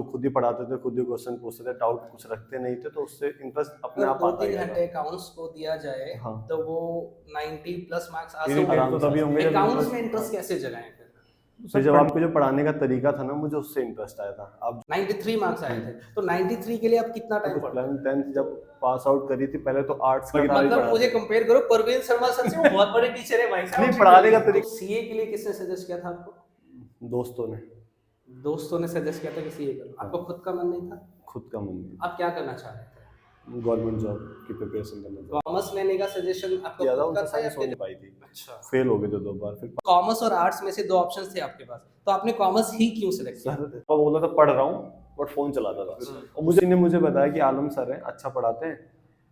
तो खुद ही पढ़ाते थे, खुद ही क्वेश्चन पूछते थे, डाउट कुछ रखते नहीं थे, तो उससे इंटरेस्ट अपने अगर आप दो आता तीन गया घंटे था। अकाउंट्स को दिया जाए हाँ। तो वो 90 प्लस मार्क्स आ इरिटेट सकते तो तभी होंगे हैं। जब अकाउंट्स इंटरेस्ट। में इंटरेस्ट कैसे जगाएं फिर? फिर जब आपको जो पढ़ाने का तरीका था ना, मुझे उससे इंटरेस्ट आया था। अब 93 मार्क्स आए थे, तो 93 के लिए आप कितना टाइम कुछ पढ़ते प्लान थे? 10th जब पास आउट करी थी, पहले तो आर्ट्स का था ही मतलब मुझे पढ़ाते थे। कंपेयर करो परवीन शर्मा सर से, वो बहुत बड़े टीचर है भाई साहब। नहीं, पढ़ाने का तरीका सीए के लिए किसने सजेस्ट किया था आपको? दोस्तों ने। दोस्तों ने सजेस्ट किया था कि सीए करो, आपको खुद का मन नहीं था? खुद का मन नहीं, आप क्या करना चाह रहे थे? गवर्नमेंट जॉब की प्रिपरेशन करना चाहता कॉमर्स लेने का सजेशन आपका था, खुद का उनसे था या साइंस हो फिर? नहीं पाई थी, अच्छा, फेल हो गए थे 2 बार। फिर कॉमर्स और आर्ट्स में से दो ऑप्शंस थे आपके पास, तो आपने कॉमर्स ही क्यों सिलेक्ट किया? सर पापा बोला था पढ़ रहा हूँ, बट फोन चलाता था। और मुझे बताया कि आलम सर है, अच्छा पढ़ाते हैं,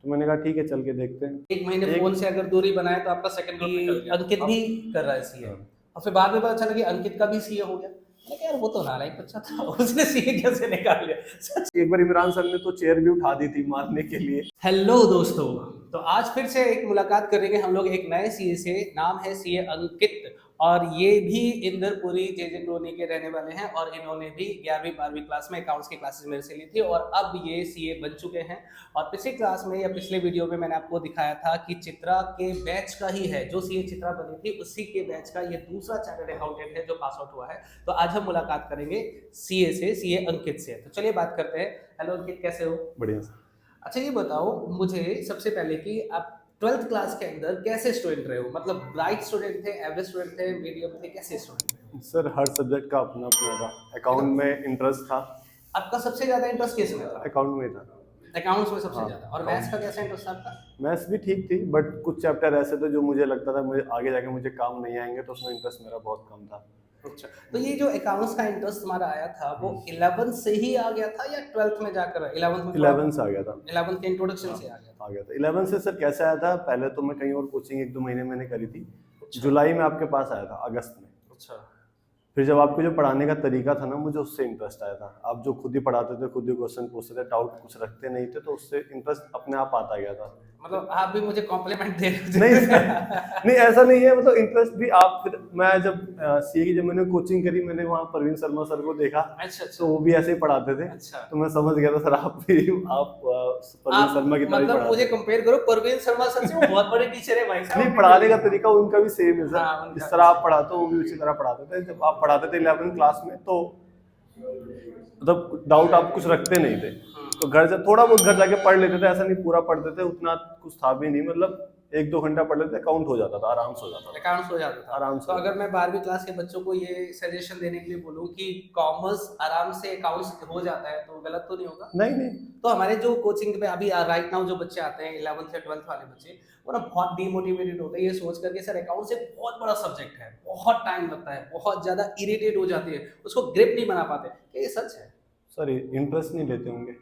तो मैंने कहा ठीक है, चल के देखते हैं। एक महीने फोन से अगर दूरी बनाए तो आपका सेकंड ग्रुप निकल गया। अंकित भी कर रहा है सीए, और फिर बाद में पता चला कि अंकित का भी सीए हो गया। मैंने कहा यार वो तो नालायक बच्चा था, उसने सीए कैसे निकाल लिया? एक बार इमरान सर ने तो चेयर भी उठा दी थी मारने के लिए। हेलो दोस्तों, तो आज फिर से एक मुलाकात करेंगे हम लोग एक नए सीए से। नाम है सीए अंकित, और ये भी इंदरपुरी जेजे कॉलोनी के रहने वाले हैं, और इन्होंने भी 11वीं 12वीं क्लास में अकाउंट्स की क्लासेस मेरे से ली थी, और अब ये सीए बन चुके हैं। और पिछली क्लास में या पिछले वीडियो में मैंने आपको दिखाया था कि चित्रा के बैच का ही है, जो सीए चित्रा बनी थी उसी के बैच का ये दूसरा चार्टर्ड अकाउंटेंट है जो पास आउट हुआ है। तो आज हम मुलाकात करेंगे सीए से, सीए अंकित से। तो चलिए बात करते हैं। हेलो अंकित, कैसे हो? बढ़िया सर। अच्छा ये बताओ मुझे सबसे पहले कि आप 12th क्लास के अंदर कैसे स्टूडेंट रहे हो? मतलब ब्राइट स्टूडेंट थे, एवरेज स्टूडेंट थे, मीडियम थे, कैसे स्टूडेंट थे? सर हर सब्जेक्ट का अपना अपना था। अकाउंट में इंटरेस्ट था, आपका सबसे ज्यादा इंटरेस्ट किस में था? अकाउंट में था। अकाउंट्स में सबसे हाँ, ज्यादा। और मैथ्स का कैसा इंटरेस्ट था आपका? मैथ्स भी ठीक थी, बट कुछ चैप्टर ऐसे थे जो मुझे लगता था मुझे आगे जाके मुझे काम नहीं आएंगे, तो उसमें इंटरेस्ट मेरा बहुत कम था। अच्छा, तो ये जो अकाउंट्स का इंटरेस्ट तुम्हारा आया था वो 11th से ही आ गया था या 12th में जाकर? 11th में 11 से आ गया था। 11th के इंट्रोडक्शन से आ गया था? आ गया था 11 से। सर कैसे आया था, पहले तो मैं कहीं और कोचिंग 1-2 महीने मैंने करी थी। अच्छा। जुलाई में आपके पास आया था, अगस्त में। अच्छा, फिर जब आपको जो पढ़ाने का तरीका था ना, मुझे उससे इंटरेस्ट आया था। आप जो खुद ही पढ़ाते थे, खुद ही क्वेश्चन पूछते थे, डाउट कुछ रखते नहीं थे, तो उससे इंटरेस्ट अपने आप आता गया था। मतलब आप भी मुझे कॉम्प्लीमेंट दे रहे थे? नहीं सर, नहीं ऐसा नहीं है, मतलब इंटरेस्ट भी आप फिर मैं जब सीए की जब मैंने कोचिंग करी, मैंने वहाँ परवीन शर्मा सर को देखा, अच्छा अच्छा तो वो भी ऐसे ही पढ़ाते थे। अच्छा। तो मैं समझ गया था सर आप परवीन आप शर्मा की तरह ही मतलब पढ़ाते मुझे हैं। कंपेयर करो परवीन शर्मा सर से, वो बहुत बड़े टीचर है भाई साहब। नहीं, पढ़ाने का तरीका उनका भी सेम है सर। हाँ, उनका जिस तरह आप पढ़ाते हो वो भी उसी तरह पढ़ाते थे। जब आप पढ़ाते थे 11th क्लास में, तो मतलब डाउट आप कुछ रखते नहीं थे, तो घर जब थोड़ा बहुत घर जाके पढ़ लेते थे, ऐसा नहीं पूरा पढ़ते थे, उतना कुछ था भी नहीं, मतलब 1-2 घंटा पढ़ लेते, काउंट हो जाता था, आराम से हो जाता था। अकाउंट्स हो जाता था आराम तो से। अगर मैं 12वीं क्लास के बच्चों को ये सजेशन देने के लिए बोलूं कि कॉमर्स आराम से अकाउंट्स हो जाता है, तो गलत तो नहीं होगा? नहीं नहीं, तो हमारे जो कोचिंग पे अभी राइट नाउ जो बच्चे आते हैं 11th या 12th वाले बच्चे, वो ना बहुत डिमोटिवेटेड होते हैं ये सोच करके सर अकाउंट्स एक बहुत बड़ा सब्जेक्ट है, बहुत टाइम लगता है, बहुत ज्यादा इरिटेट हो जाते हैं, उसको ग्रिप नहीं बना पाते। क्या ये सच है? सर इंटरेस्ट नहीं लेते होंगे।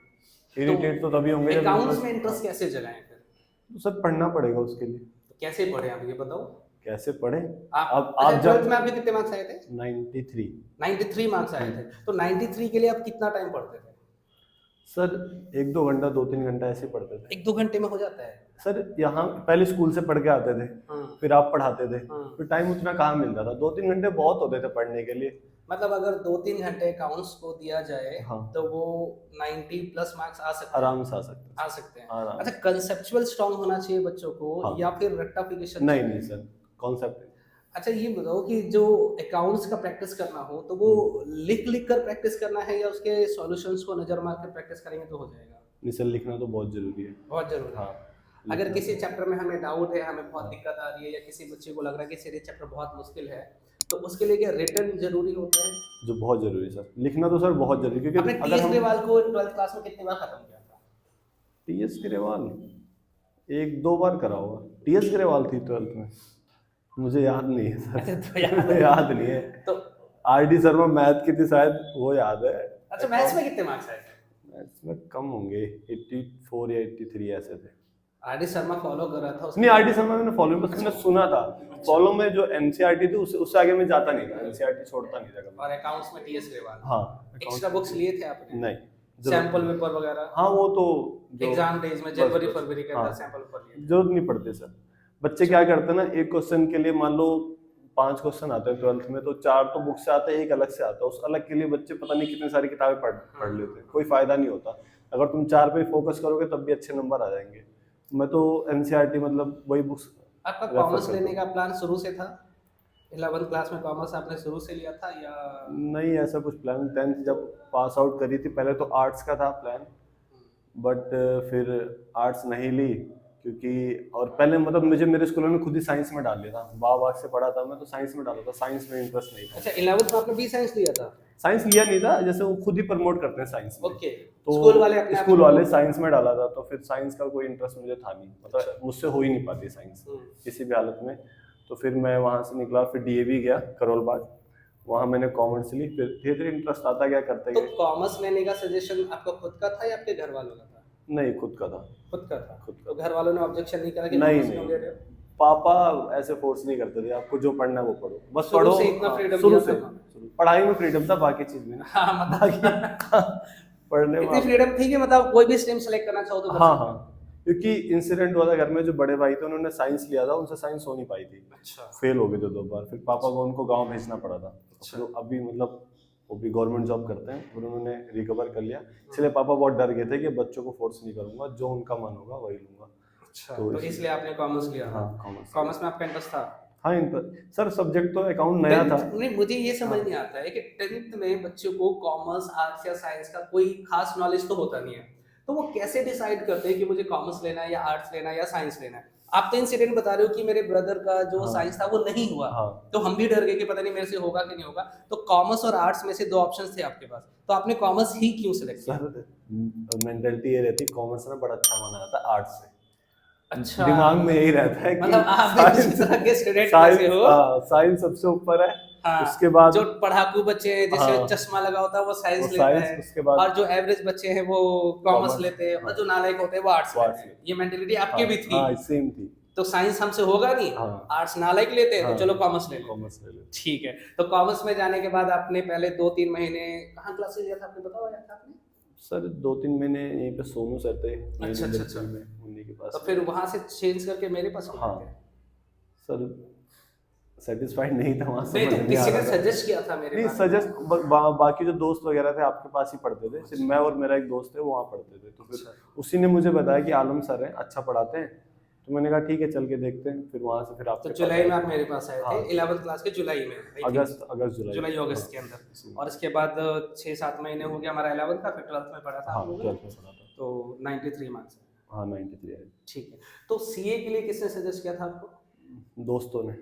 इरिटेट तो तभी होंगे जब अकाउंट्स में इंटरेस्ट। इंटरेस्ट कैसे जगाएं फिर? तो सर पढ़ना पड़ेगा उसके लिए। तो कैसे पढ़े आप ये बताओ? कैसे पढ़े? आप अब अच्छा आप 12th जब में आपके कितने मार्क्स आए थे? 93। 93 मार्क्स आए थे, तो 93 के लिए आप कितना टाइम पढ़ते थे? सर 1-2 घंटा, 2-3 घंटा ऐसे पढ़ते थे। 1-2 घंटे में हो जाता है? सर यहाँ पहले स्कूल से पढ़ के आते थे, हाँ। फिर आप पढ़ाते थे, हाँ। फिर टाइम उतना कहाँ मिलता था, 2-3 घंटे बहुत होते थे पढ़ने के लिए। मतलब अगर 2-3 घंटे अकाउंट्स को दिया जाए हाँ। तो वो 90 प्लस मार्क्स आ सकते हैं? आराम से आ सकते आ सकते हैं। आराम। अच्छा, कंसेप्चुअल स्ट्रांग होना चाहिए बच्चों को, हाँ। या फिर रट्टाफिकेशन? नहीं नहीं सर, कॉन्सेप्ट। अच्छा ये बताओ कि जो अकाउंट्स का प्रैक्टिस करना हो तो वो लिख लिख कर प्रैक्टिस करना है, या उसके सॉल्यूशंस को नजर मार कर प्रैक्टिस करेंगे तो हो जाएगा? सर लिखना तो बहुत जरूरी है। बहुत जरूरी है। हाँ, अगर किसी चैप्टर में हमें डाउट है, हमें बहुत दिक्कत आ रही है, या किसी बच्चे को लग रहा है कि सर ये चैप्टर बहुत मुश्किल है, तो उसके लिए क्या रिटन जरूरी होता है? जो बहुत जरूरी है सर, लिखना तो सर बहुत जरूरी, क्योंकि आपने अगर टीएस हम ग्रेवाल को 12th क्लास में कितनी बार खत्म किया था? टीएस ग्रेवाल 1-2 बार करा होगा। टीएस ग्रेवाल थी 12th में, मुझे याद नहीं है सर। अच्छा, तो याद याद नहीं है। तो आरडी शर्मा मैथ की थी शायद, वो याद है। अच्छा, मैथ्स में कितने मार्क्स आए थे? मैथ्स में कम होंगे, 84 या 83 ऐसे थे। आरडी शर्मा फॉलो कर रहा था उसके? नहीं, आरडी शर्मा मैंने फॉलो, बस मैंने सुना था। फॉलो में जो एनसीईआरटी थी उससे आगे मैं जाता नहीं था, एनसीईआरटी छोड़ता नहीं था कभी। और अकाउंट्स में टीएस ग्रेवाल? हाँ। एक्स्ट्रा बुक्स लिए थे आपने? नहीं, सैंपल पेपर वगैरह? हाँ वो तो एग्जाम डेज में जनवरी फरवरी के अंदर हाँ, सैंपल पेपर लिए? जरूरत नहीं पड़ती सर। बच्चे क्या करते हैं ना, एक क्वेश्चन के लिए मान लो 5 क्वेश्चन आते हैं 12th में, तो 4 तो बुक से आते हैं, एक अलग से आता है। उस अलग के लिए बच्चे पता नहीं कितनी सारी किताबें पढ़ लेते हैं, कोई फायदा नहीं होता। अगर तुम 4 पे फोकस करोगे तब भी अच्छे नंबर आ जाएंगे। मैं तो एनसीईआरटी मतलब वही बुक्स आपका रेफर कॉमर्स करता लेने हूँ। का प्लान शुरू से था? 11th क्लास में कॉमर्स आपने शुरू से लिया था या? नहीं ऐसा कुछ प्लान, 10th जब पास आउट करी थी पहले तो आर्ट्स का था प्लान, बट फिर आर्ट्स नहीं ली क्योंकि, और पहले मतलब मुझे मेरे स्कूलों ने खुद ही साइंस में डाल दिया था, बाग से पढ़ा था मैं तो साइंस में डाला था, साइंस में इंटरेस्ट नहीं था। अच्छा 11th में आपने बी साइंस लिया था? साइंस लिया नहीं था, जैसे वो खुद ही प्रमोट करते हैं साइंस में, ओके, तो स्कूल वाले अपने आप स्कूल को- वाले साइंस में डाला था, तो फिर साइंस का कोई इंटरेस्ट मुझे था नहीं, अच्छा। मतलब मुझसे हो ही नहीं पाती साइंस हम्म। किसी भी हालत में। तो फिर मैं वहाँ से निकला, फिर डीएवी गया करोल बाग, वहाँ मैंने कॉमर्स ली, फिर धीरे धीरे इंटरेस्ट आता गया करते तो गए। कॉमर्स लेने का सजेशन आपका खुद का था या आपके घर वालों का था? नहीं खुद का था। खुद का था। खुद का। तो घर वालों ने ऑब्जेक्शन नहीं करा कि नहीं कॉमर्स क्यों ले रहे हो? पापा ऐसे फोर्स नहीं करते थे, आपको जो पढ़ना है वो पढ़ो, बस शुरू पढ़ो। से इतना हाँ, freedom शुरू दिया से था उन्होंने। पढ़ाई में फ्रीडम था, बाकी चीज में ना। हाँ मतलब पढ़ने में इतनी फ्रीडम थी कि मतलब कोई भी स्ट्रीम सेलेक्ट करना चाहो तो कर हाँ सकते हो। हाँ, क्योंकि इंसिडेंट हुआ था घर में, जो बड़े भाई थे उन्होंने साइंस लिया था, उनसे साइंस हो नहीं पाई थी, अच्छा। फेल हो गए थे 2 बार, फिर पापा को उनको गांव भेजना पड़ा था। अच्छा। फिर अभी मतलब वो भी गवर्नमेंट जॉब करते हैं, फिर उन्होंने रिकवर कर लिया, इसलिए पापा बहुत डर गए थे कि बच्चों को फोर्स नहीं करूंगा, जो उनका मन होगा वही लूंगा। अच्छा, तो तो इसलिए आपने कॉमर्स लिया था? हाँ कॉमर्स। कॉमर्स में आपका इंटरेस्ट था? हाँ सर सब्जेक्ट तो अकाउंट नया था। 10th नहीं, मुझे ये समझ हाँ। नहीं आता है कि 10th में बच्चों को कॉमर्स, आर्ट्स या साइंस का कोई खास नॉलेज तो होता नहीं है, तो वो कैसे डिसाइड करते हैं कि मुझे कॉमर्स लेना है या आर्ट्स लेना है या साइंस लेना है? आप तो इंसिडेंट बता रहे हो कि मेरे ब्रदर का जो हाँ। साइंस था वो नहीं हुआ, हाँ। तो हम भी डर गए कि पता नहीं मेरे से होगा कि नहीं होगा। तो कॉमर्स और आर्ट्स में से 2 ऑप्शंस थे आपके पास, तो आपने कॉमर्स ही क्यों सिलेक्ट किया? सर मेंटालिटी ये रहती, कॉमर्स ना बड़ा अच्छा माना जाता है आर्ट्स से। अच्छा, दिमाग में यही रहता है कि मतलब आप भी उसी तरह के स्टूडेंट कैसे हो? साइंस सबसे ऊपर है, हाँ, उसके बाद जो पढ़ाकू बच्चे हैं जिसे हाँ, चश्मा लगा होता है वो साइंस वो लेता साइंस, है, उसके बाद और जो एवरेज बच्चे हैं वो कॉमर्स कॉमर्स, लेते हैं, हाँ, और जो नालायक होते हैं वो आर्ट्स वो लेते आर्ट्स हैं। लेते ये मेंटेलिटी आपकी हाँ, भी थी। हाँ सेम थी। तो साइंस हमसे होगा नहीं, हाँ। आर्ट्स नालायक लेते हैं, हाँ, तो चलो कॉमर्स ले लो। कॉमर्स ले लो। ठीक है, तो कॉमर्स में जाने के बाद आपने पहले 2-3 महीने कहाँ क्लासेस लिया था, आपने बताया था आपने? सर 2-3 महीने यहीं पे सोनू सर थे, अच्छा, अच्छा, अच्छा। उन्हीं के पास। तो फिर वहां से चेंज करके मेरे पास क्यों हाँ आ गए? सर सेटिस्फाइड नहीं था वहाँ, नहीं, समझ तो नहीं आ किसी ने रहा था। सजेस्ट किया था मेरे नहीं बारे में। सजेस्ट बाकी जो दोस्त वगैरह थे आपके पास ही पढ़ते थे, सिर्फ मैं और मेरा एक दोस्त है वो वहाँ पढ़ते थे, तो फिर अच्छा। उसी ने मुझे बताया कि आलम सर हैं अच्छा पढ़ाते हैं, तो मैंने कहा ठीक है चल के देखते हैं, फिर वहाँ से फिर तो आपके जुलाई पास में आए। आप मेरे पास आए थे, हाँ। 11th क्लास के जुलाई में, I think। अगस्त जुलाई अगस्त के अंदर, और इसके बाद 6-7 महीने हो गया हमारा 11th का, फिर 12th में पढ़ा था हाँ आप लोगों 12th ने, में पढ़ा था। तो 93 मार्क्स। हाँ 93 आए। ठीक है, तो सीए के लिए किसने सजेस्ट किया था आपको? दोस्तों ने।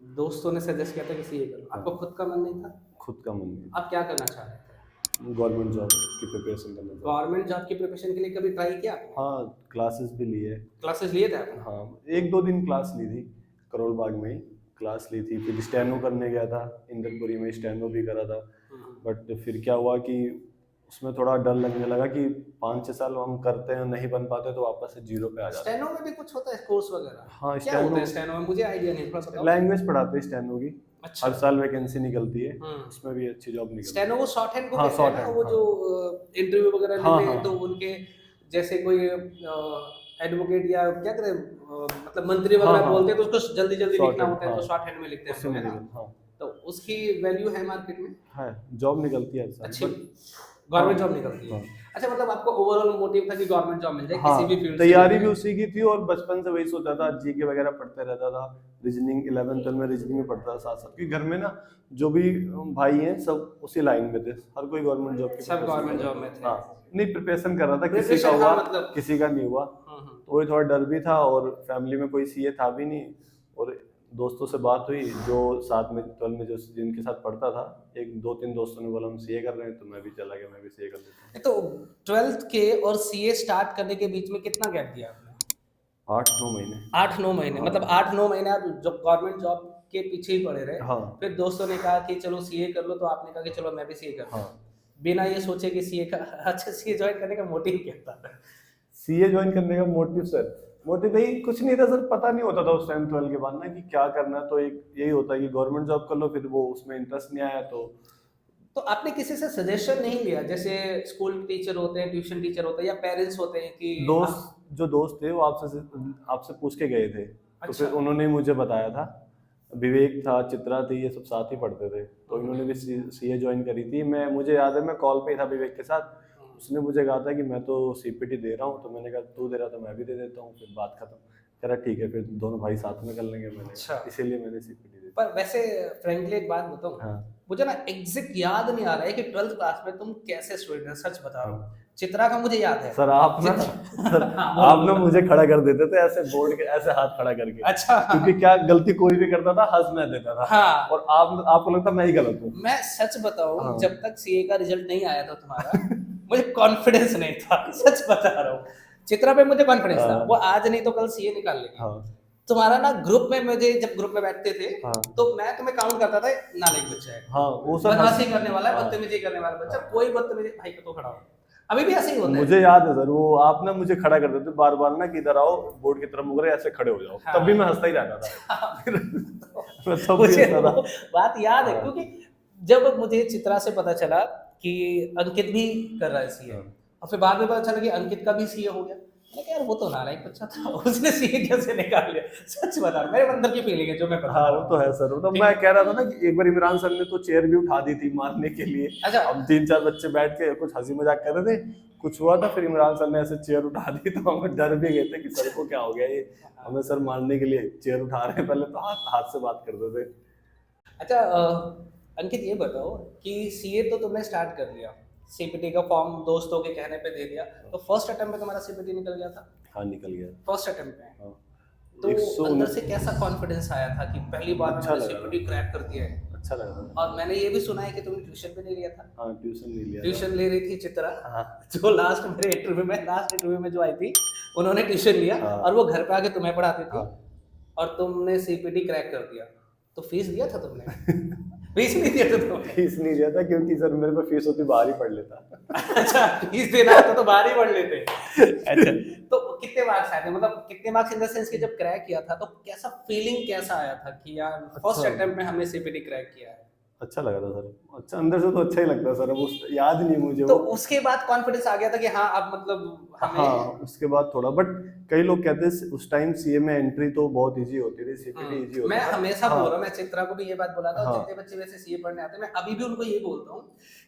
दोस्तों ने सजेस्ट किया था कि सीए करो, आपको खुद का मन नहीं था? खुद का मन नहीं, आप क्या करना चाह रहे थे? गवर्नमेंट जॉब की प्रिपरेशन करना चाहता गवर्नमेंट जॉब की प्रिपरेशन के लिए कभी ट्राई किया आपने? हूँ। हाँ क्लासेस भी ली है। क्लासेस लिए थे आपने? हाँ 1-2 दिन क्लास ली थी, करोल बाग में ही क्लास ली थी, फिर स्टेनो करने गया था, इंदरपुरी में स्टेनो भी करा था, बट फिर क्या हुआ कि उसमें थोड़ा डर लगने लगा कि 5-6 साल हम करते हैं नहीं बन पाते तो वापस से जीरो पे आ जाते हैं। स्टेनो में भी कुछ होता है कोर्स वगैरह? हाँ क्या होता है स्टेनो में, मुझे आइडिया नहीं, थोड़ा बताओ। लैंग्वेज पढ़ाते हैं स्टेनो की, अच्छा। हर साल वैकेंसी निकलती है, हम्म। उसमें भी अच्छी जॉब निकलती है। स्टेनो वो शॉर्ट हैंड को हाँ, कहते हैं ना, shorthand, वो हाँ। जो इंटरव्यू वगैरह हाँ, लेते हैं हाँ। तो उनके जैसे कोई एडवोकेट या क्या कहते हैं मतलब मंत्री हाँ, वगैरह हाँ। बोलते हैं तो उसको जल्दी जल्दी लिखना Shorthand, होता है, तो हाँ। शॉर्ट हैंड में लिखते हैं उससे हम लोग, है मिलेगा, ना? हाँ तो उसकी वैल्यू है मार्केट में, है, जॉब निकलती है हर साल, अच्छी but गवर्नमेंट हाँ, जॉब निकलती है। हाँ। अच्छा, मतलब आपको ओवरऑल मोटिव था कि गवर्नमेंट जॉब मिल जाए किसी भी हाँ फील्ड तैयारी भी उसी की थी, और बचपन से वही सोचा था, जीके वगैरह पढ़ते रहता था, रीजनिंग 11th में रीजनिंग में पढ़ता था साथ साथ, क्योंकि घर में ना जो भी भाई हैं सब उसी लाइन में थे, हर कोई गवर्नमेंट जॉब की सब preparation गवर्नमेंट कर रहा जॉब में थे। हाँ नहीं प्रिपरेशन कर रहा था, किसी का Preparation, हुआ हाँ, मतलब किसी का नहीं हुआ, तो वही थोड़ा डर भी था, और फैमिली में कोई सीए था भी नहीं, और दोस्तों से बात हुई जो साथ में 12 में जो जिनके साथ पढ़ता था, 1-2-3 दोस्तों ने बोला हम सीए कर रहे हैं, तो मैं भी चला गया, मैं भी सीए कर लेता हूँ। तो 12th के और सीए स्टार्ट करने के बीच में कितना गैप दिया आपने? 8-9 महीने। 8-9 महीने, हाँ। मतलब 8-9 महीने आप जब गवर्नमेंट जॉब के पीछे ही पड़े रहे। हाँ। फिर दोस्तों ने कहा कि चलो सीए कर लो, तो आपने कहा कि चलो मैं भी सीए कर लूं। हाँ बिना ये सोचे कि सीए का अच्छा सीए ज्वाइन करने का मोटिव क्या था? सीए ज्वाइन करने का मोटिव सर, मोटिव यही कुछ नहीं था सर, पता नहीं होता था उस टाइम 12 के बाद ना कि क्या करना है, तो एक यही होता है कि गवर्नमेंट जॉब कर लो, फिर वो उसमें इंटरेस्ट नहीं आया तो आपने किसी से सजेशन नहीं लिया, जैसे स्कूल टीचर होते हैं, ट्यूशन टीचर होते हैं, या पेरेंट्स होते हैं कि जो दोस्त थे वो आपसे पूछ के गए थे, तो अच्छा। फिर उन्होंने मुझे बताया था विवेक था, चित्रा थी, ये सब साथ ही पढ़ते थे, तो इन्होंने भी सीए ज्वाइन करी थी। मैं मुझे याद है मैं कॉल पे ही था विवेक के साथ, उसने मुझे कहा था कि मैं तो सीपीटी दे रहा हूँ, तो मैंने कहा तू दे रहा तो मैं भी दे देता हूँ, फिर बात खत्म। कह रहा ठीक है फिर दोनों भाई साथ में कर लेंगे, मैंने अच्छा। इसीलिए मैंने सीपीटी दी। पर वैसे फ्रेंकली एक बात बताऊं, हाँ मुझे ना एग्जैक्ट याद नहीं आ रहा है कि 12th क्लास में तुम कैसे स्टूडेंट हो, सच बता रहा हूँ। हाँ। चित्रा का मुझे याद है। सर आप ना सर हाँ, आप ना मुझे खड़ा कर देते थे ऐसे बोर्ड के ऐसे हाथ खड़ा करके, अच्छा। क्योंकि क्या गलती कोई भी करता था हंस मैं देता था, हाँ। और आपको लगता मैं ही गलत हूँ। मैं सच बताऊं, हाँ। जब तक सीए का रिजल्ट नहीं आया था तुम्हारा, मुझे कॉन्फिडेंस नहीं था, सच बता रहा हूँ। चित्रा पे मुझे कॉन्फिडेंस था, हाँ। वो आज नहीं तो कल सीए निकाल लेगी। हाँ तुम्हारा ना ग्रुप में, मुझे जब ग्रुप में बैठते थे हाँ तो मैं तुम्हें काउंट करता था, नालायक बच्चा है, हाँ वो सब बदमाशी करने वाला है, हाँ। बदतमीजी करने वाला बच्चा, कोई बदतमीजी, भाई को तो खड़ा हो। अभी भी ऐसे ही होता है। मुझे याद है सर, वो आप ना मुझे खड़ा कर देते बार बार ना कि इधर आओ बोर्ड की तरफ मुकरे ऐसे खड़े हो जाओ, हाँ। तब भी मैं हंसता ही रहता था। फिर मैं तब भी मुझे हंसता था। वो बात याद है, हाँ। क्योंकि जब मुझे चित्रा से पता चला कि अंकित भी कर रहा है सीए, हाँ। और फिर बाद में पता चला कि अंकित का भी सीए हो गया, मैंने कहा यार वो तो नालायक बच्चा था, उसने सीए कैसे निकाल लिया। सच बता रहा, मेरे अंदर की फीलिंग है जो मैं बता हाँ रहा वो तो है सर, वो तो मैं कह रहा था ना कि एक बार इमरान सर ने तो चेयर भी उठा दी थी मारने के लिए। अच्छा। हम 3-4 बच्चे बैठ के कुछ हंसी मजाक कर रहे थे, कुछ हुआ था, फिर इमरान सर ने ऐसे चेयर उठा दी, तो हम डर भी गए थे कि सर को क्या हो गया, ये हमें सर मारने के लिए चेयर उठा रहे हैं। पहले तो हाथ से बात करते थे। अच्छा, अंकित ये बताओ कि सीए तो तुमने स्टार्ट कर लिया, सीपीटी का फॉर्म दोस्तों के कहने पे दे दिया, तो फर्स्ट अटेम्प्ट में तुम्हारा सीपीटी निकल गया था? हाँ निकल गया। फर्स्ट अटेम्प्ट में। हाँ। तो 119 अंदर से कैसा कॉन्फिडेंस आया था कि पहली बार अच्छा मैंने लगा। सीपीटी क्रैक कर दिया है? अच्छा लगा। और मैंने ये भी सुना है कि तुमने ट्यूशन भी नहीं लिया था। हाँ ट्यूशन नहीं लिया था। ट्यूशन ले रही थी चित्रा, हाँ जो लास्ट इंटरव्यू में जो आई थी, उन्होंने ट्यूशन लिया, हाँ। और वो घर पे आके तुम्हें पढ़ाती थी, हाँ। और तुमने सीपीटी क्रैक कर दिया। तो फीस दिया था तुमने? फीस नहीं दिया था तुमने? फीस नहीं दिया था क्योंकि सर मेरे पे फीस होती बाहर ही पढ़ लेता। अच्छा, फीस देना होता तो बाहर ही पढ़ लेते। अच्छा, तो कितने मार्क्स आए थे, मतलब कितने मार्क्स इन द सेंस कि जब क्रैक किया था तो कैसा फीलिंग कैसा आया था कि यार फर्स्ट अच्छा। अटेम्प्ट में हमने सीपीटी क्रैक किया है? अच्छा लगा था सर, अच्छा अंदर से तो अच्छा ही लगता सर, अब उस याद नहीं मुझे तो वो। उसके बाद कॉन्फिडेंस आ गया था कि हाँ अब मतलब हमें। हाँ उसके बाद थोड़ा, बट कई लोग कहते हैं उस टाइम सीए में एंट्री तो बहुत इजी होती थी, सीपीटी इजी होता मैं था। हमेशा हाँ। बोल रहा हूँ, मैं चित्रा को भी ये बात बोला था, हाँ। जितने बच्चे वैसे सीए पढ़ने आते हैं, मैं अभी भी उनको ये बोलता हूँ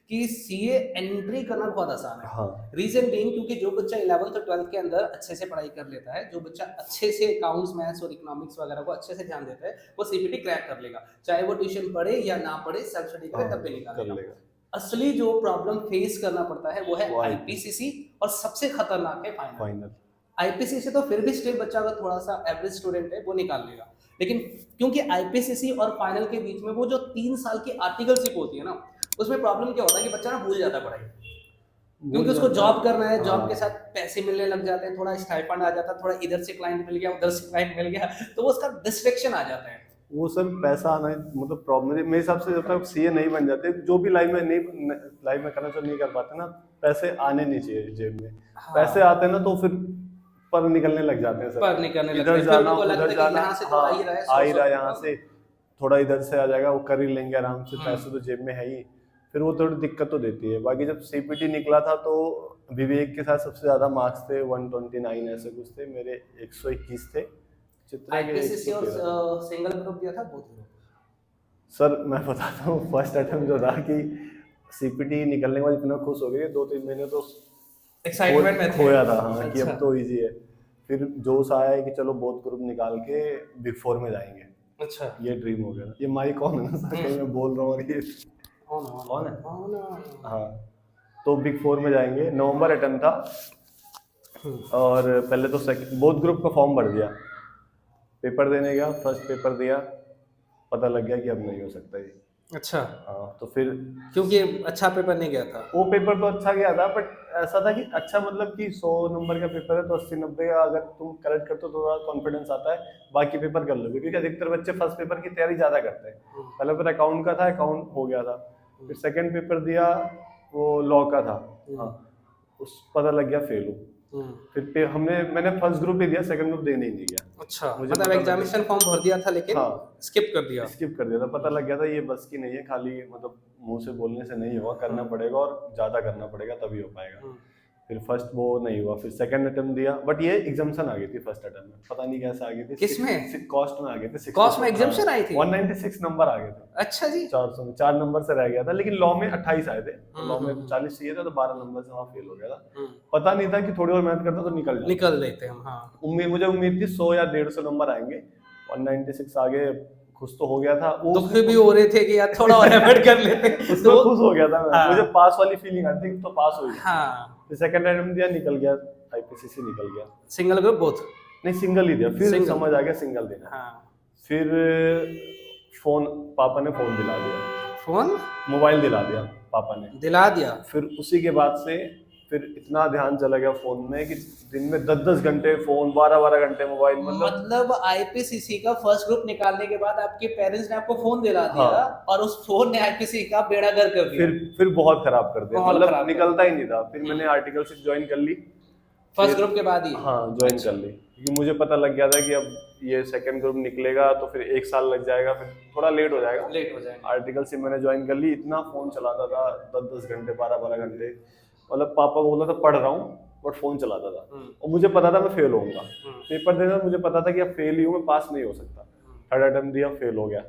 कि सीए एंट्री करना बहुत आसान है। हाँ। रीजन बीइंग, क्योंकि जो बच्चा 11th और 12th के अंदर अच्छे से पढ़ाई कर लेता है, जो बच्चा अच्छे से अकाउंट्स, मैथ्स और इकोनॉमिक्स वगैरह को अच्छे से ध्यान देता है, वो सीपीटी क्रैक कर लेगा, चाहे वो ट्यूशन पढ़े या ना पढ़े, सेल्फ स्टडी करे तब भी कर निकालेगा। लेगा। असली जो प्रॉब्लम फेस करना पड़ता है वो है वो आईपीसीसी, और सबसे खतरनाक है फाइनल। फाइनल। आईपीसीसी तो फिर भी स्टिल बच्चा अगर थोड़ा सा एवरेज स्टूडेंट है वो निकाल लेगा, लेकिन क्योंकि आईपीसीसी और फाइनल के बीच में वो जो 3 साल की आर्टिकलशिप होती है ना, उसमें प्रॉब्लम क्या होता है कि बच्चा ना भूल जाता है पढ़ाई, क्योंकि उसको जॉब करना है, जॉब के साथ पैसे मिलने लग जाते हैं, थोड़ा स्टाइपेंड आ जाता है, थोड़ा इधर से क्लाइंट मिल गया, उधर से क्लाइंट मिल गया, तो वो उसका डिस्ट्रैक्शन आ जाता है। वो सर पैसा आना मतलब प्रॉब्लम, मेरे हिसाब से जब तक सीए नहीं बन जाते, जो भी लाइफ में करना तो नहीं कर पाते ना, पैसे आने नहीं चाहिए जेब में। हाँ। पैसे आते हैं ना तो फिर पर निकलने लग जाते हैं सर, पर निकलने लगते इधर हैं, फिर जाना उनको लगता है उधर कि जाना, यहाँ से तो हाँ आ ही रहा है, आ ही रहा है 100 यहाँ से, थोड़ा इधर से आ जाएगा, वो कर ही लेंगे आराम से, हाँ। पैसे तो जेब में है ही, फिर वो थोड़ी दिक्कत तो देती है। बाकी जब सीपीटी निकला था तो विवेक के साथ सबसे ज्यादा मार्क्स थे 129 ऐसे कुछ थे, मेरे 121 थे, चित्रा के आईपीसीसी और 113। सिंगल ग्रुप दिया था, बोथ ग्रुप? सर मैं बताता हूँ, फर्स्ट अटेम्प्ट जो था कि सीपीटी निकलने के बाद इतना खुश हो गए 2-3 महीने तो एक्साइटमेंट में थे। खोया था, हाँ कि अच्छा। अब तो इजी है। फिर जोश आया है कि चलो बोथ ग्रुप निकाल के बिग 4 में जाएंगे, अच्छा। ये ड्रीम हो गया। ये माइक कौन है ना सर, कहीं मैं बोल रहा हूँ और ये कौन है? हाँ तो बिग 4 में जाएंगे, नवंबर अटेम्प्ट था, और पहले तो बोथ ग्रुप का फॉर्म भर दिया, पेपर देने गया, फर्स्ट पेपर दिया, पता लग गया कि अब नहीं हो सकता ये। अच्छा। हाँ तो फिर क्योंकि अच्छा पेपर नहीं गया था। वो पेपर तो अच्छा गया था, बट ऐसा था कि अच्छा मतलब कि 100 नंबर का पेपर है तो 80-90 का अगर तुम करेक्ट करते हो तो थोड़ा कॉन्फिडेंस आता है, बाकी पेपर कर लोगे, क्योंकि अधिकतर बच्चे फर्स्ट पेपर की तैयारी ज्यादा करते हैं। पहले पेपर अकाउंट का था, अकाउंट हो गया था, फिर सेकंड पेपर दिया वो लॉ का था, हाँ उस पता लग गया फेल हूँ। फिर मैंने फर्स्ट ग्रुप ही दिया, सेकंड ग्रुप देने ही नहीं गया। अच्छा, मुझे मतलब पता एग्जामिनेशन फॉर्म भर दिया था लेकिन हाँ स्किप कर दिया। स्किप कर दिया था, पता लग गया था ये बस की नहीं है, खाली मतलब मुंह से बोलने से नहीं होगा, करना पड़ेगा और ज्यादा करना पड़ेगा तभी हो पाएगा। फिर फर्स्ट वो नहीं हुआ, फिर सेकंड अटेम्प्ट दिया, बट ये एग्जाम्शन आ गई थी फर्स्ट अटेम्प्ट में, पता नहीं कैसे आ गई थी। किसमें? कॉस्ट में आ गई थी। कॉस्ट में एग्जाम्शन आई थी? 196 नंबर आ गए थे। अच्छा जी। 400 में 4 नंबर से रह गया था, लेकिन लॉ में 28 आए थे, लॉ में 40 चाहिए था, तो 12 नंबर से वहाँ फेल हो गया था। पता नहीं था कि थोड़ी और मेहनत करता तो निकल लेते हम। हाँ, मुझे उम्मीद थी 100 या 150 नंबर आएंगे, 196 आगे, खुश तो हो गया था। दुख भी हो रहे थे कि यार थोड़ा और एफर्ट कर लेते। उसमें खुश हो गया था मैं। हाँ। मुझे पास वाली फीलिंग आती थी, तो पास हो गया। हाँ, फिर सेकंड अटेम्प्ट दिया, निकल गया, आईपीसीसी निकल गया। Single group both? नहीं, सिंगल ही दिया, फिर Single। समझ आ गया सिंगल देना। हाँ। फिर फोन, पापा ने फोन दिला दिया, फोन मोबाइल दिला दिया पापा ने। दिला दिया? फिर उसी के बाद से फिर इतना ध्यान चला गया फोन में कि दिन में 10-10 घंटे फोन, 12-12 घंटे मोबाइल। मतलब आईपीसीसी का फर्स्ट ग्रुप निकालने के बाद आपके पेरेंट्स ने आपको फोन दिला दिया। हाँ। और उस फोन ने आईपीसीसी का बेड़ा गर्क कर दिया। फिर बहुत खराब कर दिया, बहुत मतलब खराब कर निकलता ही नहीं था। फिर मैंने आर्टिकल से ज्वाइन कर ली फर्स्ट ग्रुप के बाद ही? हाँ, ज्वाइन कर ली, क्योंकि मुझे पता लग गया था कि अब ये सेकंड ग्रुप निकलेगा तो फिर 1 साल लग जाएगा, फिर थोड़ा लेट हो जाएगा। लेट हो जाएगा। आर्टिकल से मैंने ज्वाइन कर ली। इतना फोन चलाता था, 10-10 घंटे, 12-12 घंटे। मतलब पापा को बोला था पढ़ रहा हूँ, बट फोन चलाता था। और मुझे पता था मैं फेल होऊंगा। पेपर देना मुझे पता था कि अब फेल ही हूँ, मैं पास नहीं हो सकता। थर्ड अटेम्प्ट दिया, फेल हो गया।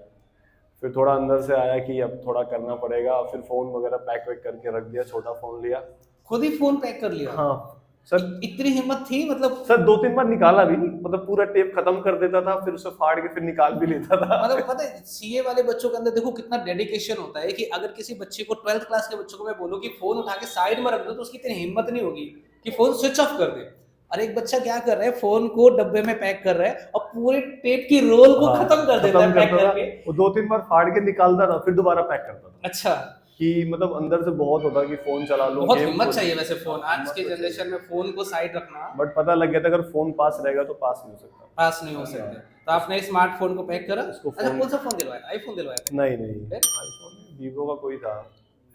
फिर थोड़ा अंदर से आया कि अब थोड़ा करना पड़ेगा। फिर फोन वगैरह पैक वैक करके रख दिया, छोटा फोन लिया। खुद ही फोन पैक कर लिया? हाँ सर। इतनी हिम्मत थी? मतलब सर 2-3 बार निकाला भी नहीं, मतलब पूरा टेप खत्म कर देता था, फिर उसे फाड़ के फिर निकाल भी लेता था। मतलब पता है सीए वाले बच्चों के अंदर देखो कितना डेडिकेशन होता है कि अगर किसी बच्चे को 12th क्लास के बच्चों को मैं बोलूं कि फोन उठा के साइड में रख दो, तो उसकी इतनी हिम्मत नहीं होगी कि फोन स्विच ऑफ कर दे। और एक बच्चा क्या कर रहा है, फोन को डब्बे में पैक कर रहा है और पूरे टेप की रोल को खत्म कर देता है पैक करके। वो 2-3 बार फाड़ के निकालता था, फिर दोबारा पैक करता था। अच्छा, कि मतलब अंदर से बहुत होता कि फोन चला लो। बहुत हिम्मत चाहिए वैसे फोन, आज के जनरेशन में फोन को साइड रखना। बट पता लग गया था अगर फोन पास रहेगा तो पास नहीं हो सकता। पास नहीं हो सकते। तो आपने स्मार्टफोन को पैक करा? अच्छा, कौन सा फोन दिलवाया? आईफोन दिलवाया था? नहीं, आईफोन, वीवो का कोई था,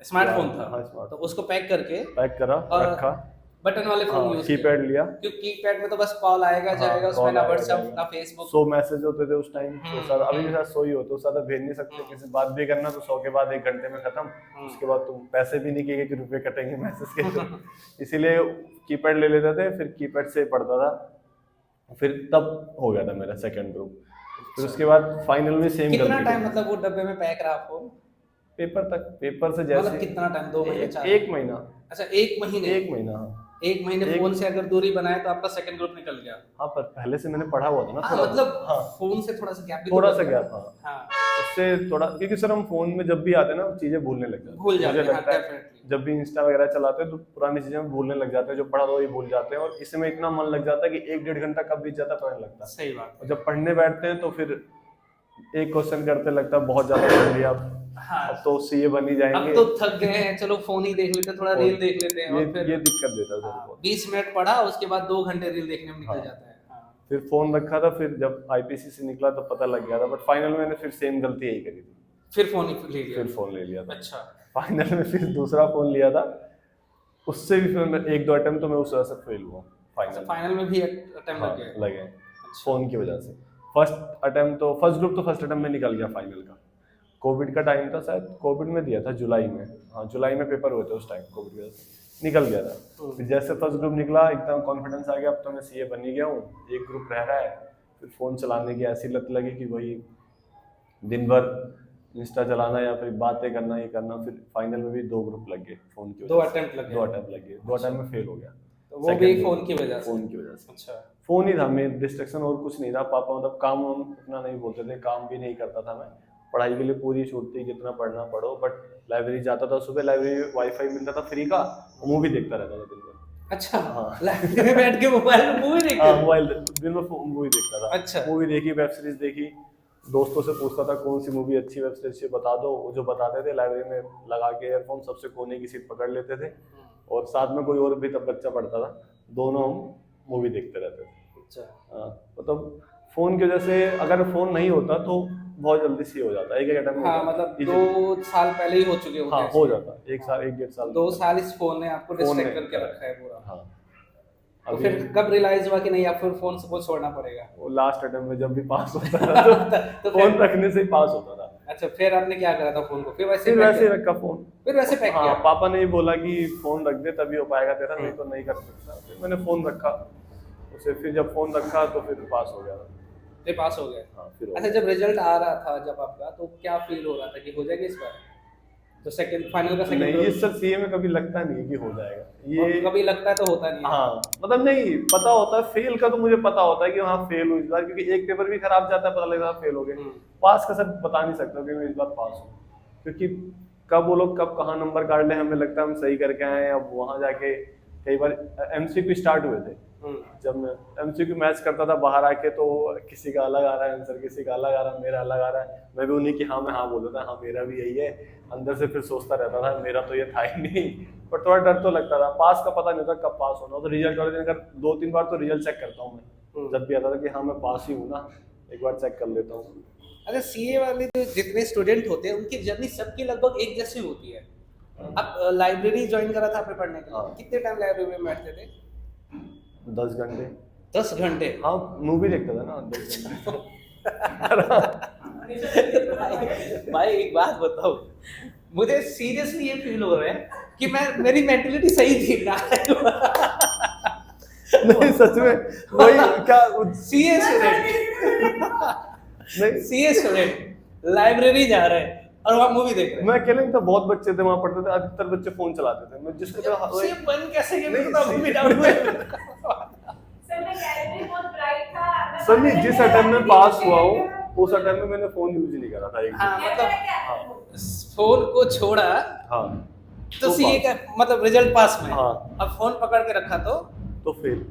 स्मार्टफोन था। हाँ, स्मार्ट। तो उसको पैक करके पैक करा, रखा, बटन वाले फोन यूज कीपैड लिया, क्योंकि कीपैड में तो बस कॉल आएगा जाएगा, उसमें ना व्हाट्सएप ना फेसबुक। 100 मैसेज होते थे उस टाइम, तो ज्यादा अभी भी शायद 100 ही होते, उससे ज्यादा भेज नहीं सकते। किसी से बात भी करना तो 100 के बाद 1 घंटे में खत्म। उसके बाद तुम पैसे भी नहीं किए कि रुपए कटेंगे मैसेज के, तो इसीलिए कीपैड ले लेते थे। फिर कीपैड से पढ़ता था, फिर तब हो गया था मेरा सेकंड ग्रुप। फिर उसके बाद फाइनल में सेम कितना टाइम मतलब वो डब्बे में पैक रहा फोन? पेपर तक, पेपर से जैसे मतलब कितना टाइम? 2 महीने? 4? 1 महीना। अच्छा, 1 महीने? 1 महीना, हाँ। 1 महीने फोन से अगर दूरी बनाए तो आपका सेकंड ग्रुप निकल गया। हाँ, पर पहले से मैंने पढ़ा हुआ था ना थोड़ा। मतलब हाँ, फोन से थोड़ा सा गैप भी थोड़ा सा गैप। हाँ, हाँ, उससे थोड़ा, क्योंकि सर हम फोन में जब भी आते हैं ना चीजें भूलने लग जाते हैं। भूल जाते मुझे हैं, लगता है डेफिनेटली। जब भी इंस्टा वगैरह चलाते हैं तो पुरानी चीजें भूलने लग जाते हैं, जो पढ़ा था वही भूल जाते हैं। और इसमें इतना मन लग जाता है कि 1-1.5 घंटा कब बीत जाता है पता नहीं लगता। सही बात। और जब पढ़ने बैठते हैं तो फिर एक क्वेश्चन करते लगता है बहुत ज्यादा पढ़ लिया, हाँ, अब तो सीए बन ही जाएंगे, अब तो थक गए हैं, चलो फोन ही देख लेते हैं, थोड़ा रील देख लेते हैं। और फिर ये दिक्कत देता है सर। 20 मिनट पढ़ा, उसके बाद 2 घंटे रील देखने में निकल जाता है। हाँ। फिर फोन रखा था, फिर जब आईपीसी से निकला तो पता लग गया था। बट फाइनल में मैंने फिर सेम गलती यही करी थी, फिर फोन ही ले लिया? फिर फोन ले लिया था। अच्छा। फाइनल में फिर दूसरा फोन लिया था, उससे भी फिर 1-2 अटेम्प्ट तो मैं उस वजह से फेल हुआ फाइनल में भी अटेम्प्ट लग गए? लगे फोन की वजह से। फर्स्ट ग्रुप तो फर्स्ट अटेम्प्ट में निकल गया फाइनल का। कोविड का टाइम था, शायद कोविड में दिया था, जुलाई में। हाँ, जुलाई में पेपर हुए थे उस टाइम, कोविड की वजह से निकल गया था। फिर जैसे फर्स्ट ग्रुप निकला एकदम कॉन्फिडेंस आ गया, अब तो मैं सीए बन ही गया हूँ, एक ग्रुप रह रहा है। फिर फोन चलाने की ऐसी लत लगी कि वही दिन भर इंस्टा चलाना या फिर बातें करना, ये करना। फिर फाइनल में भी 2 ग्रुप लग गए फोन की वजह से। 2 अटेम्प्ट लग गए? 2 अटेम्प्ट लग गए, 2 अटेम्प्ट में फेल हो गया। तो वो भी फोन की वजह से? फोन की वजह से। अच्छा। फोन ही था मेन डिस्ट्रैक्शन, और कुछ नहीं था। पापा मतलब काम उतना नहीं बोलते थे, काम भी नहीं करता था मैं। पढ़ाई के लिए पूरी छूट थी, जितना पढ़ना पढ़ो। बट लाइब्रेरी जाता था, सुबह लाइब्रेरी वाईफाई मिलता था फ्री का, मूवी देखता रहता था दिन भर। अच्छा, हाँ, लाइब्रेरी में बैठ के मोबाइल में मूवी देखते? हाँ, मोबाइल दिन भर मूवी देखता था। अच्छा। मूवी देखी, वेब सीरीज देखी, दोस्तों से पूछता था कौन सी मूवी अच्छी, वेब सीरीज बता दो। वो जो बताते थे लाइब्रेरी में लगा के ईयरफोन, सबसे कोने की सीट पकड़ लेते थे, और साथ में कोई और भी तब बच्चा पढ़ता था, दोनों हम मूवी देखते रहते थे। अच्छा। हाँ, मतलब फोन की वजह से अगर फोन नहीं होता तो बहुत जल्दी से हो जाता है। 1-1 अटेम्प्ट। हाँ, मतलब 2 साल पहले ही हो चुके होते हैं। हाँ, हो जाता 1 साल, 1-1.5 साल, 2 साल इस फोन ने आपको डिस्ट्रैक्ट करके रखा है पूरा। हाँ। तो फिर कब रियलाइज हुआ कि नहीं अब फिर फोन को छोड़ना पड़ेगा? वो लास्ट अटेम्प्ट में जब भी पास होता था तो फोन रखने से ही पास होता था। अच्छा, फिर आपने क्या करा था फोन को? फिर वैसे फिर पैक वैसे ही किया? रखा फोन। फिर वैसे पैक हाँ, किया? पापा ने ही बोला कि फोन रख दे तभी हो पाएगा तेरा, नहीं तो नहीं कर सकता। फिर मैंने फोन रखा उसे, फिर जब फोन रखा तो फिर पास हो गया। फिर पास हो गए? हाँ, फिर हो अच्छा, गया। जब रिजल्ट आ रहा था जब आपका, तो क्या फील हो रहा था कि हो जाएगा इस बार? तो सेकंड फाइनल का नहीं, ये सेकंड सर सीए में कभी लगता नहीं है कि हो जाएगा ये। कभी लगता है तो होता नहीं है। हाँ, मतलब नहीं पता होता है, फेल का तो मुझे पता होता है कि हाँ फेल हूँ इस बार, क्योंकि एक पेपर भी खराब जाता है, पता लगता है फेल हो गए। पास का सर बता नहीं सकता कि मैं इस बार पास हूँ, क्योंकि कब वो लोग कब कहाँ नंबर काट ले, हमें लगता है हम सही करके आए हैं। अब वहाँ जाके कई बार एमसीक्यू स्टार्ट हुए थे, जब मैं एमसीक्यू मैच करता था बाहर आके, तो किसी का अलग आ रहा है आंसर, किसी का अलग आ रहा है, मेरा अलग आ रहा है। मैं भी उन्हीं की हाँ में हाँ बोलता था, हाँ मेरा भी यही है। अंदर से फिर सोचता रहता था मेरा तो ये था ही नहीं, पर थोड़ा डर तो लगता था। पास का पता नहीं था कब पास होना, तो रिजल्ट वाले दिन अगर 2-3 बार तो रिजल्ट चेक करता हूँ मैं, जब भी आता था कि हाँ मैं पास ही हूँ ना, एक बार चेक कर लेता हूँ। अच्छा, सीए वाले जो जितने स्टूडेंट होते हैं उनकी जर्नी सबकी लगभग एक जैसी होती है। आप लाइब्रेरी ज्वाइन करा था आपने पढ़ने के लिए, हाँ। कितने टाइम लाइब्रेरी में बैठते थे? 10 घंटे। 10 घंटे? हाँ, मूवी देखता था ना 10 घंटे। भाई एक बात बताओ, मुझे सीरियसली ये फील हो रहा है कि मेरी मेंटलिटी सही थी ना। नहीं सच में, वही क्या सीए स्टूडेंट, नहीं, सीए स्टूडेंट लाइब्रेरी जा रहे हैं और वहाँ मूवी देख रहे हैं। मैं अकेले नहीं था, बहुत बच्चे थे वहां पढ़ते थे, अधिकतर बच्चे फोन चलाते थे। मैं जिसको ये बन कैसे गया, नहीं, मुझे तो अभी डाउट हुआ। सर मैं गैलरी बहुत ब्राइट था। सर नहीं, जिस अटेम्प्ट में पास हुआ हूँ उस अटेम्प्ट में मैंने फोन यूज ही नहीं करा था एक हाँ, दिन। मतलब फोन को छोड़ा हाँ, तो सीए का मतलब रिजल्ट पास में, हाँ। अब फोन पकड़ के रखा तो तो फेल।